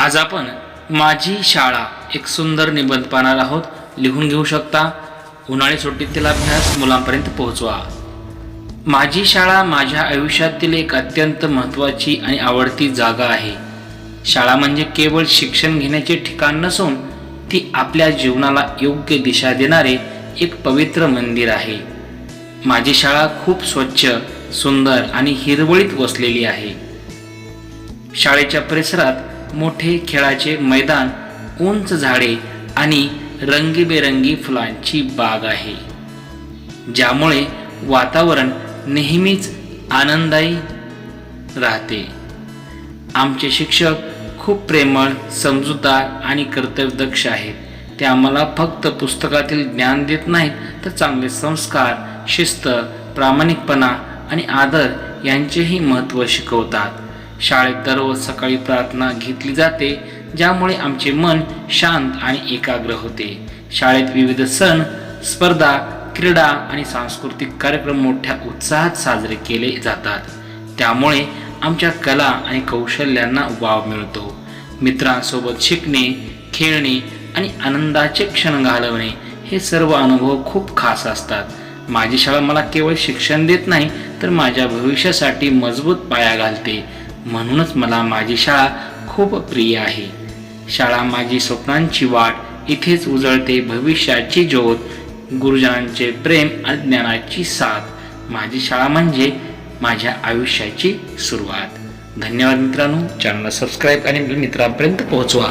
आज आपण माझी शाळा एक सुंदर निबंध पाहणार आहोत. लिहून घेऊ शकता. उन्हाळी सुट्टीतील अभ्यास मुलांपर्यंत पोहोचवा. माझी शाळा माझ्या आयुष्यातील एक अत्यंत महत्त्वाची आणि आवडती जागा आहे. शाळा म्हणजे केवळ शिक्षण घेण्याचे ठिकाण नसून ती आपल्या जीवनाला योग्य दिशा देणारे एक पवित्र मंदिर आहे. माझी शाळा खूप स्वच्छ, सुंदर आणि हिरवळीत वसलेली आहे. शाळेच्या परिसरात मोठे खेळाचे मैदान, उंच झाडे आणि रंगीबेरंगी फुलांची बाग आहे, ज्यामुळे वातावरण नेहमीच आनंददायी राहते. आमचे शिक्षक खूप प्रेमळ, समजूतदार आणि कर्तव्यदक्ष आहेत. ते आम्हाला फक्त पुस्तकातील ज्ञान देत नाहीत, तर चांगले संस्कार, शिस्त, प्रामाणिकपणा आणि आदर यांचेही महत्त्व शिकवतात. शाळेत दररोज सकाळी प्रार्थना घेतली जाते, ज्यामुळे आमचे मन शांत आणि एकाग्र होते. शाळेत विविध सण, स्पर्धा, क्रीडा आणि सांस्कृतिक कार्यक्रम मोठ्या उत्साहात साजरे केले जातात. त्यामुळे आमच्या कला आणि कौशल्यांना वाव मिळतो. मित्रांसोबत शिकणे, खेळणे आणि आनंदाचे क्षण घालवणे हे सर्व अनुभव खूप खास असतात. माझी शाळा मला केवळ शिक्षण देत नाही, तर माझ्या भविष्यासाठी मजबूत पाया घालते. म्हणूनच मला माझी शाळा खूप प्रिय आहे. शाळा माझी स्वप्नांची वाट, इथेच उजळते भविष्याची ज्योत, गुरुजनांचे प्रेम आणि ज्ञानाची साथ. माझी शाळा म्हणजे माझ्या आयुष्याची सुरुवात. धन्यवाद मित्रांनो. चॅनलला सबस्क्राईब आणि मित्रांपर्यंत पोहोचवा.